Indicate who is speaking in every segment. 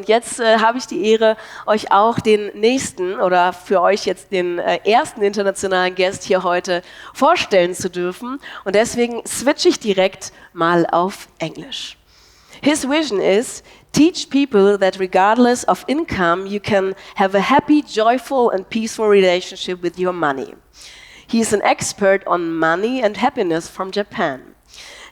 Speaker 1: Und jetzt habe ich die Ehre, euch auch den nächsten oder für euch jetzt den ersten internationalen Guest hier heute vorstellen zu dürfen. Und deswegen switche ich direkt mal auf Englisch. His vision is teach people that regardless of income, you can have a happy, joyful and peaceful relationship with your money. He is an expert on money and happiness from Japan.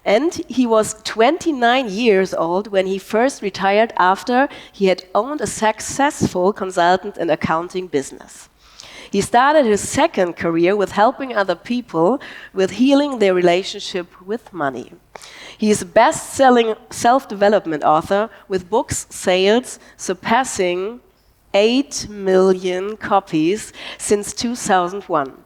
Speaker 1: And he was 29 years old when he first retired after he had owned a successful consultant and accounting business. He started his second career with helping other people with healing their relationship with money. He is a best-selling self-development author with books sales surpassing 8 million copies since 2001.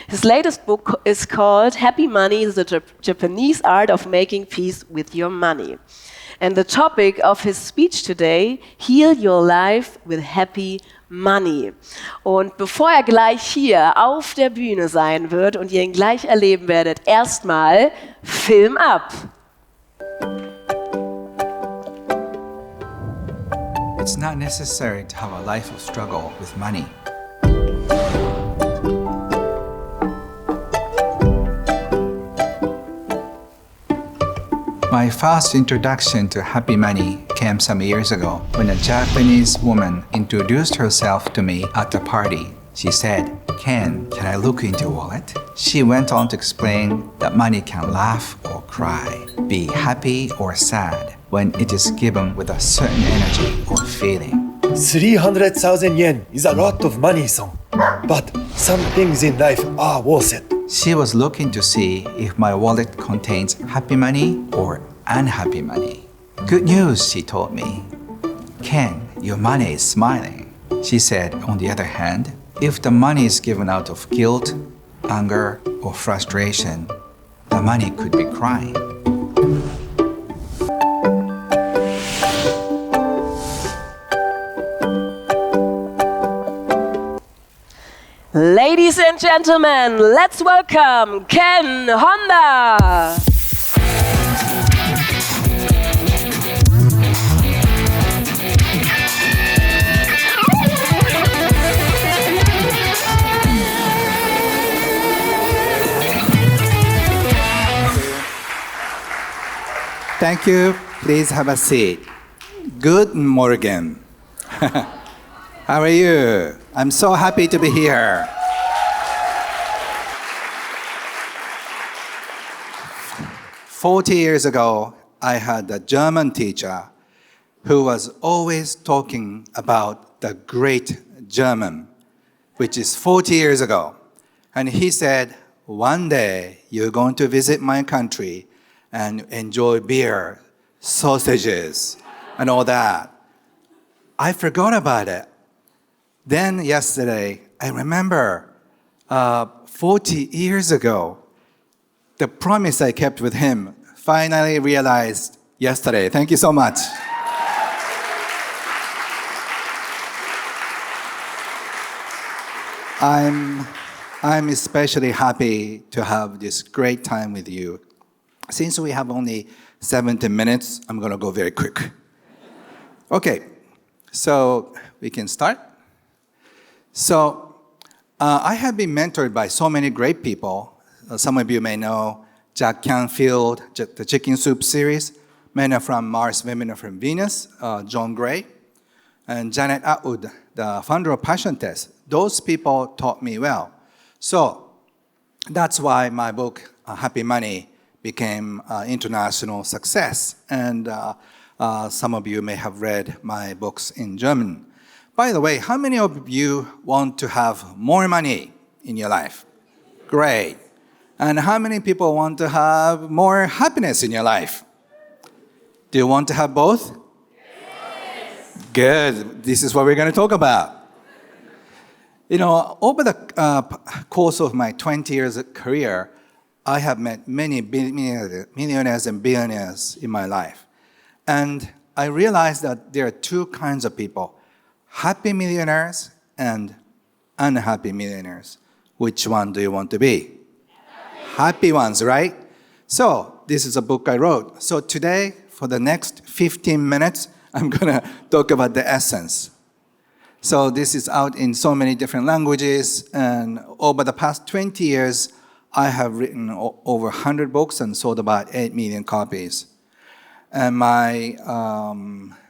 Speaker 1: His latest book is called Happy Money, the Japanese Art of Making Peace with Your Money. And the topic of his speech today, Heal Your Life with Happy Money. Und bevor er gleich hier auf der Bühne sein wird und ihr ihn gleich erleben werdet, erstmal Film ab.
Speaker 2: It's not necessary to have a life of struggle with money. My first introduction to happy money came some years ago when a Japanese woman introduced herself to me at a party. She said, "Ken, can I look into your wallet?" She went on to explain that money can laugh or cry, be happy or sad when it is given with a certain energy or feeling.
Speaker 3: 300,000 yen is a lot of money, son. But some things in life are worth it.
Speaker 2: She was looking to see if my wallet contains happy money or unhappy money. Good news, she told me. Ken, your money is smiling. She said, on the other hand, if the money is given out of guilt, anger, or frustration, the money could be crying.
Speaker 1: Ladies and gentlemen, let's welcome kenhonda.
Speaker 2: Thank you. Please have a seat. Good morning. How are you? I'm so happy to be here. "40 years ago, I had a German teacher who was always talking about the great German, which is 40 years ago. And he said, one day you're going to visit my country and enjoy beer, sausages, and all that. I forgot about it. Then yesterday, I remember 40 years ago, the promise I kept with him finally realized yesterday. Thank you so much. I'm especially happy to have this great time with you. Since we have only 70 minutes, I'm going to go very quick. Okay, so we can start. So I have been mentored by so many great people. Some of you may know Jack Canfield, the Chicken Soup series. Many are from Mars, Women are from Venus, John Gray, and Janet Atwood, the founder of Passion Test. Those people taught me well. So that's why my book, Happy Money, became an international success. And some of you may have read my books in German. By the way, how many of you want to have more money in your life? Great. And how many people want to have more happiness in your life? Do you want to have both? Yes. Good. This is what we're going to talk about. You know, over the course of my 20 years career, I have met many millionaires and billionaires in my life. And I realized that there are two kinds of people, happy millionaires and unhappy millionaires. Which one do you want to be? Happy ones, right? So this is a book I wrote. So today, for the next 15 minutes, I'm going to talk about the essence. So this is out in so many different languages, and over the past 20 years, I have written over 100 books and sold about 8 million copies. And my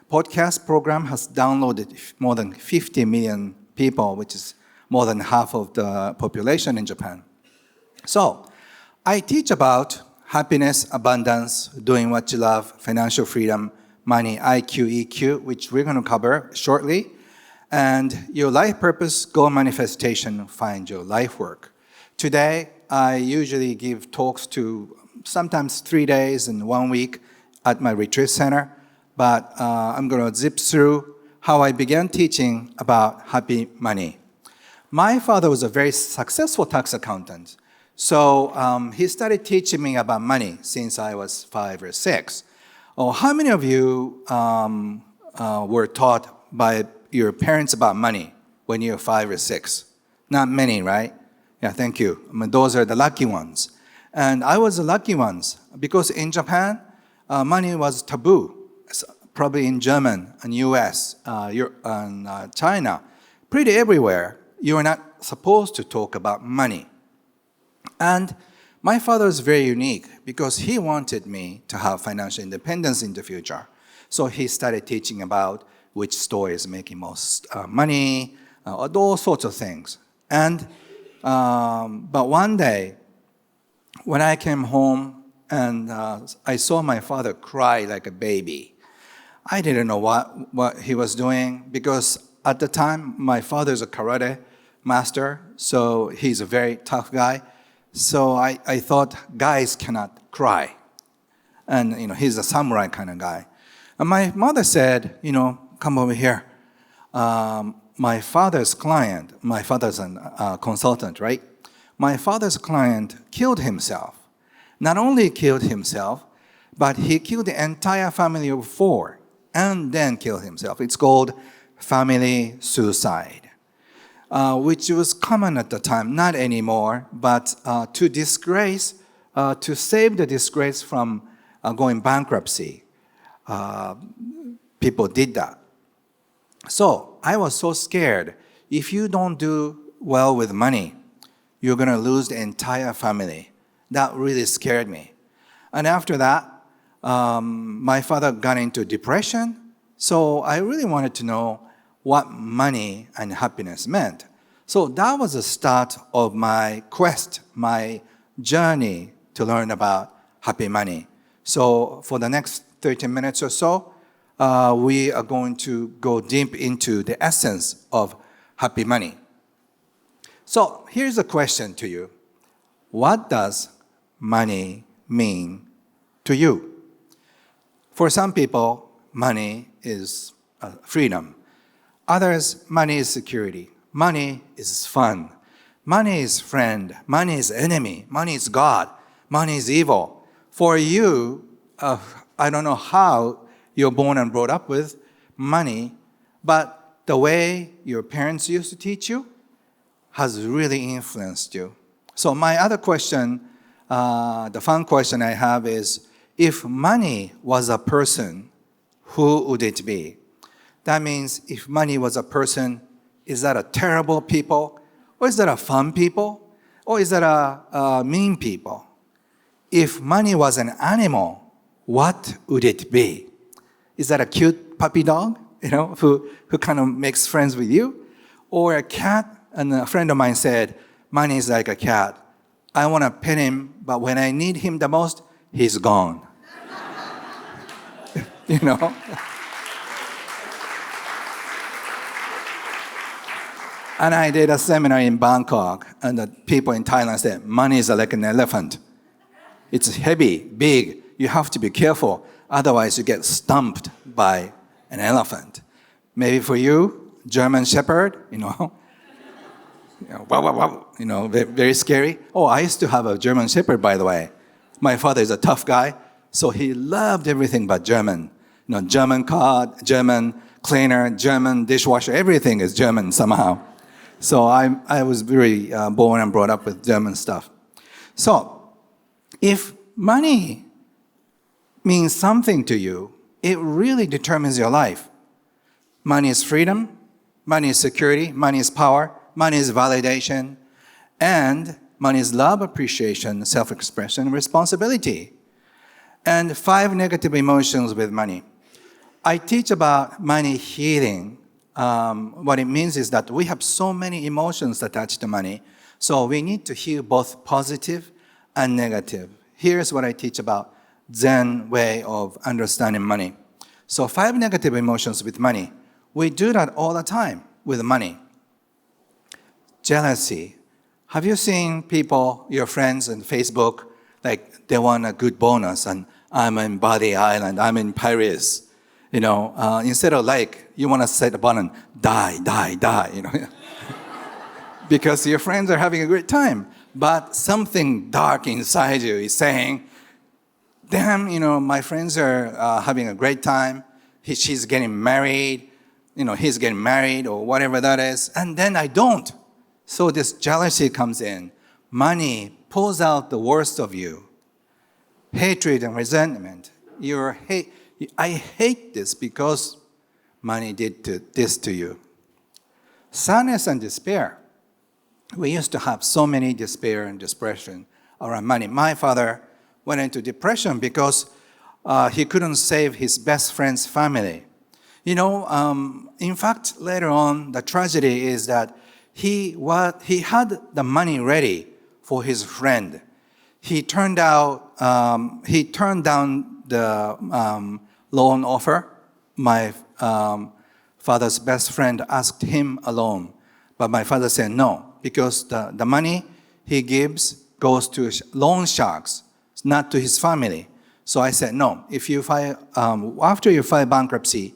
Speaker 2: podcast program has downloaded more than 50 million people, which is more than half of the population in Japan. So I teach about happiness, abundance, doing what you love, financial freedom, money, IQ, EQ, which we're going to cover shortly, and your life purpose, goal manifestation, find your life work. Today, I usually give talks to sometimes 3 days and 1 week at my retreat center, but I'm going to zip through how I began teaching about happy money. My father was a very successful tax accountant, so he started teaching me about money since I was 5 or 6. Oh, how many of you were taught by your parents about money when you were 5 or 6? Not many, right? Yeah, thank you. I mean, those are the lucky ones. And I was the lucky ones because in Japan, money was taboo. Probably in German and US and China, pretty everywhere, you are not supposed to talk about money. And my father is very unique because he wanted me to have financial independence in the future. So he started teaching about which store is making most money, those sorts of things. And but one day, when I came home and I saw my father cry like a baby, I didn't know what he was doing because at the time, my father's a karate master, so he's a very tough guy. So I thought guys cannot cry. And, he's a samurai kind of guy. And my mother said, come over here. My father's client, my father's a consultant, right? My father's client killed himself. Not only killed himself, but he killed the entire family of 4 and then killed himself. It's called family suicide, which was common at the time, not anymore, but to save the disgrace from going bankruptcy, people did that. So I was so scared. If you don't do well with money, you're going to lose the entire family. That really scared me. And after that, my father got into depression. So I really wanted to know what money and happiness meant. So that was the start of my quest, my journey to learn about happy money. So for the next 30 minutes or so, we are going to go deep into the essence of happy money. So here's a question to you. What does money mean to you? For some people, money is freedom. Others, money is security. Money is fun. Money is friend. Money is enemy. Money is God. Money is evil. For you, I don't know how you're born and brought up with money, but the way your parents used to teach you has really influenced you. So my other question, the fun question I have is, if money was a person, who would it be? That means if money was a person, is that a terrible people? Or is that a fun people? Or is that a mean people? If money was an animal, what would it be? Is that a cute puppy dog, who kind of makes friends with you? Or a cat? And a friend of mine said, money is like a cat. I want to pet him, but when I need him the most, he's gone. And I did a seminar in Bangkok, and the people in Thailand said, money is like an elephant. It's heavy, big. You have to be careful. Otherwise, you get stumped by an elephant. Maybe for you, German Shepherd, wow, very scary. Oh, I used to have a German Shepherd, by the way. My father is a tough guy, so he loved everything but German. German car, German cleaner, German dishwasher, everything is German somehow. So I was very born and brought up with German stuff. So if money means something to you, it really determines your life. Money is freedom, money is security, money is power, money is validation, and money is love, appreciation, self-expression, responsibility. And 5 negative emotions with money. I teach about money healing. What it means is that we have so many emotions attached to money, so we need to heal both positive and negative. Here's what I teach about Zen way of understanding money. So 5 negative emotions with money. We do that all the time with money. Jealousy. Have you seen people, your friends on Facebook, like they want a good bonus and I'm in Bali Island, I'm in Paris. Instead of like, you want to set a button, die, because your friends are having a great time. But something dark inside you is saying, damn, my friends are having a great time. She's getting married, he's getting married or whatever that is. And then I don't. So this jealousy comes in. Money pulls out the worst of you. Hatred and resentment. I hate this because money did this to you. Sadness and despair. We used to have so many despair and depression around money. My father went into depression because he couldn't save his best friend's family. In fact, later on, the tragedy is that he had the money ready for his friend. He turned down the loan offer. My father's best friend asked him a loan, but my father said no, because the money he gives goes to loan sharks, not to his family. So I said no. If you file after you file bankruptcy,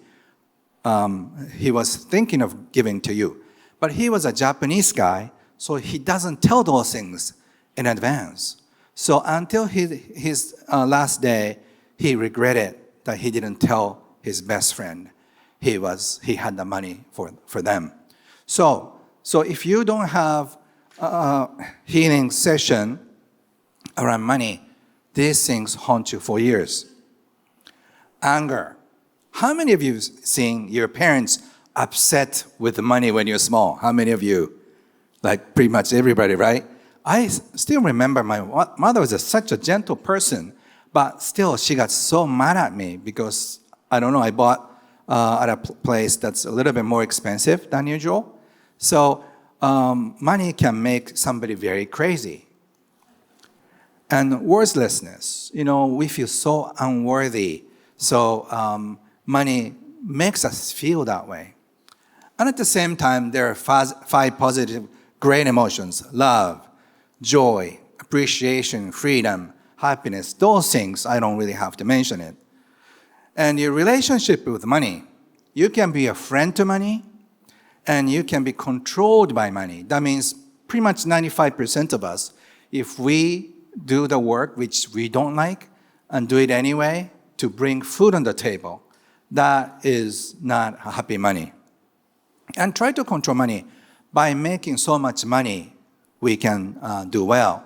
Speaker 2: he was thinking of giving to you, but he was a Japanese guy, so he doesn't tell those things in advance. So until his last day, he regretted that he didn't tell his best friend he had the money for them. So if you don't have a healing session around money, these things haunt you for years. Anger. How many of you seen your parents upset with the money when you're small? How many of you? Like pretty much everybody, right? I still remember my mother was such a gentle person, but still she got so mad at me because, I don't know, I bought at a place that's a little bit more expensive than usual. So money can make somebody very crazy. And worthlessness, we feel so unworthy. So money makes us feel that way. And at the same time, there are 5 positive, great emotions: love, joy, appreciation, freedom, happiness. Those things, I don't really have to mention it. And your relationship with money, you can be a friend to money, and you can be controlled by money. That means pretty much 95% of us, if we do the work which we don't like and do it anyway to bring food on the table, that is not happy money. And try to control money. By making so much money, we can do well.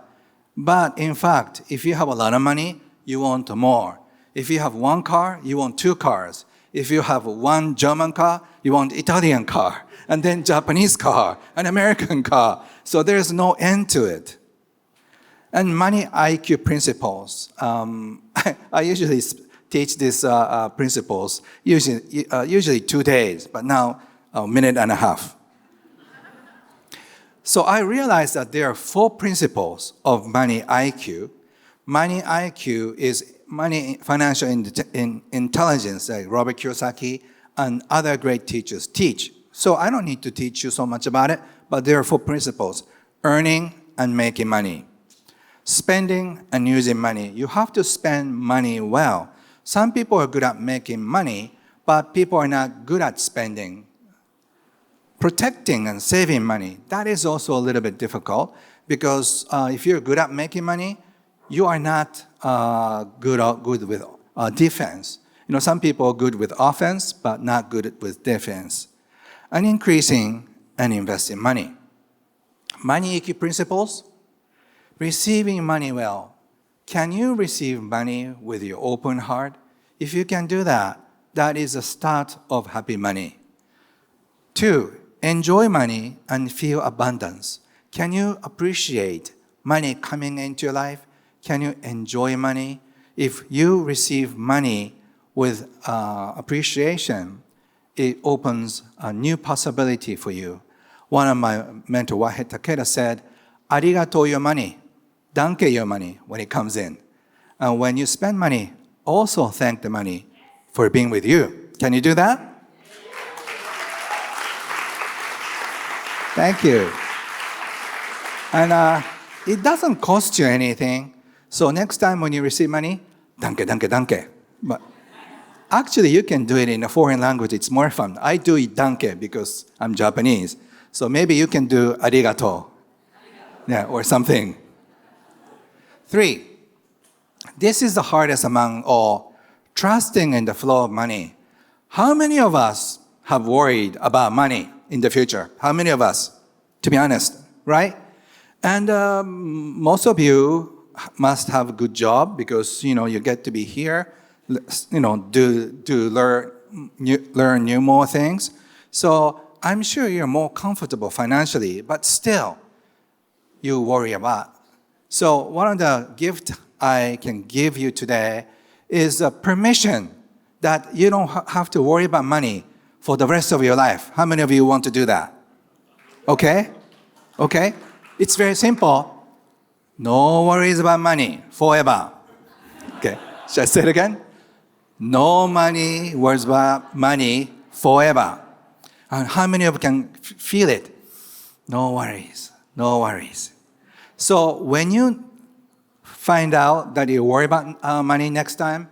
Speaker 2: But in fact, if you have a lot of money, you want more. If you have 1 car, you want 2 cars. If you have 1 German car, you want Italian car, and then Japanese car, an American car. So there's no end to it. And money IQ principles. I usually teach these principles, usually 2 days, but now a minute and a half. So I realized that there are 4 principles of money IQ. Money IQ is financial intelligence, like Robert Kiyosaki and other great teachers teach. So I don't need to teach you so much about it, but there are 4 principles: earning and making money, spending and using money. You have to spend money well. Some people are good at making money, but people are not good at spending. Protecting and saving money, that is also a little bit difficult, because if you're good at making money, you are not good with defense. Some people are good with offense, but not good with defense. And increasing and investing money. Money EQ principles, receiving money well. Can you receive money with your open heart? If you can do that, That is the start of happy money. 2, enjoy money and feel abundance. Can you appreciate money coming into your life? Can you enjoy money? If you receive money with appreciation, it opens a new possibility for you. One of my mentor, Wahe Takeda, said, "Arigato your money, danke your money," when it comes in. And when you spend money, also thank the money for being with you. Can you do that? Thank you. And it doesn't cost you anything. So next time when you receive money, danke, danke, danke. But actually, you can do it in a foreign language. It's more fun. I do it danke because I'm Japanese. So maybe you can do arigato. Yeah, or something. 3, this is the hardest among all, trusting in the flow of money. How many of us have worried about money in the future? How many of us? To be honest, right? And most of you must have a good job because, you get to be here, learn new more things. So I'm sure you're more comfortable financially, but still, you worry about. So one of the gifts I can give you today is a permission that you don't have to worry about money for the rest of your life. How many of you want to do that? Okay? Okay? It's very simple. No worries about money forever. Okay. Should I say it again? No worries about money forever. And how many of you can feel it? No worries. No worries. So when you find out that you worry about money next time,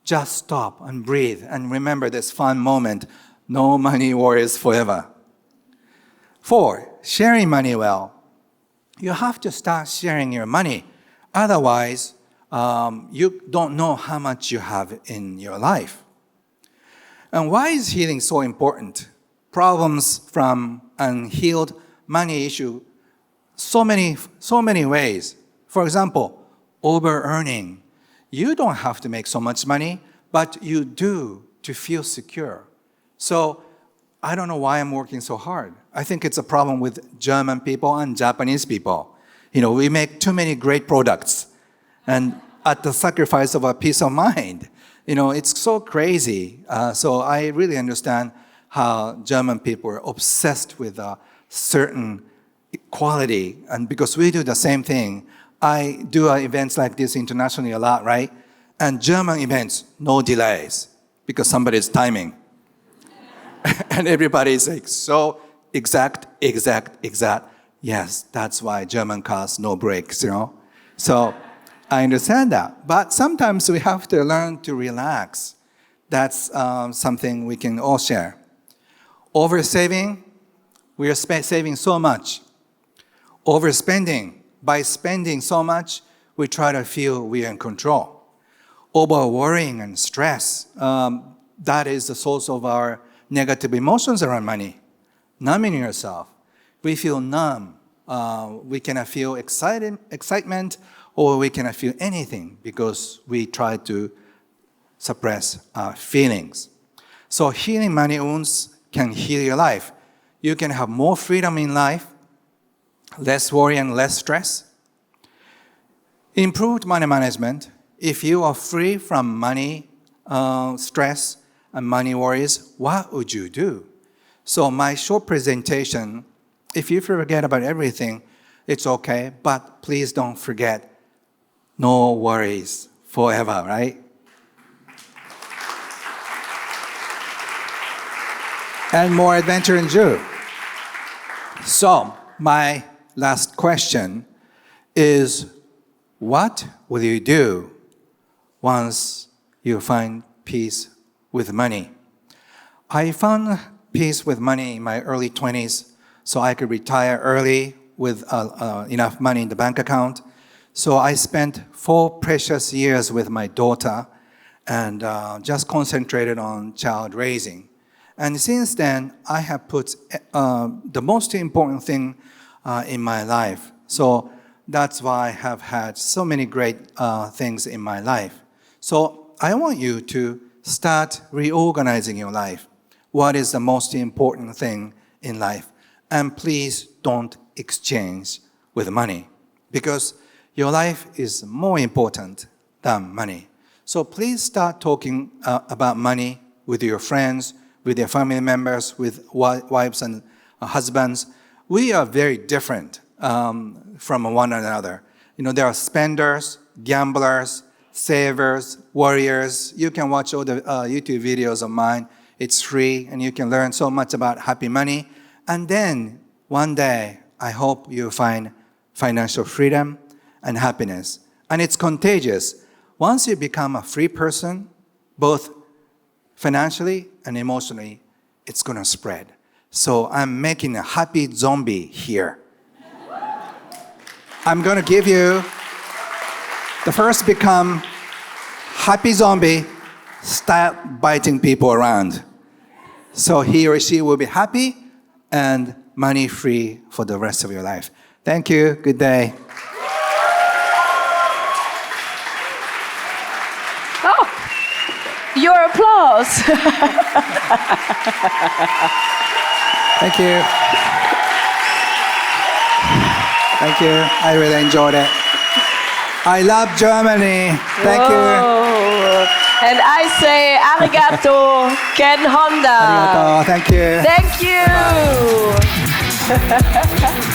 Speaker 2: just stop and breathe and remember this fun moment. No money worries forever. 4, sharing money well. You have to start sharing your money. Otherwise, you don't know how much you have in your life. And why is healing so important? Problems from unhealed money issue, so many ways. For example, over-earning. You don't have to make so much money, but you do to feel secure. So I don't know why I'm working so hard. I think it's a problem with German people and Japanese people. We make too many great products, and at the sacrifice of our peace of mind. It's so crazy. So I really understand how German people are obsessed with a certain quality. And because we do the same thing, I do events like this internationally a lot, right? And German events, no delays, because somebody's timing. And everybody's like, so exact. Yes, that's why German cars, no brakes, So I understand that. But sometimes we have to learn to relax. That's something we can all share. Oversaving, we are saving so much. Overspending, by spending so much, we try to feel we are in control. Over worrying and stress, that is the source of our negative emotions around money. Numbing yourself. We feel numb. We cannot feel excitement, or we cannot feel anything because we try to suppress our feelings. So healing money wounds can heal your life. You can have more freedom in life, less worry and less stress. Improved money management. If you are free from money stress and money worries, what would you do? So my short presentation, if you forget about everything, it's okay, but please don't forget, no worries forever, right? And more adventure in Jew. So my last question is, what will you do once you find peace with money? I found peace with money in my early 20s, so I could retire early with enough money in the bank account. So I spent 4 precious years with my daughter and just concentrated on child raising. And since then, I have put the most important thing in my life. So that's why I have had so many great things in my life. So I want you to start reorganizing your life. What is the most important thing in life? And please don't exchange with money, because your life is more important than money. So please start talking about money with your friends, with your family members, with wives and husbands. We are very different from one another. You know, there are spenders, gamblers, savers, warriors. You can watch all the YouTube videos of mine. It's free, and you can learn so much about happy money. And then one day, I hope you find financial freedom and happiness. And it's contagious. Once you become a free person, both financially and emotionally, it's going to spread. So I'm making a happy zombie here. I'm going to give you the first become happy zombie, start biting people around. So he or she will be happy and money free for the rest of your life. Thank you. Good day.
Speaker 1: Oh, your applause.
Speaker 2: Thank you. Thank you. I really enjoyed it. I love Germany. Thank you.
Speaker 1: And I say arigato, kenhonda.
Speaker 2: Arigato. Thank you.
Speaker 1: Thank you.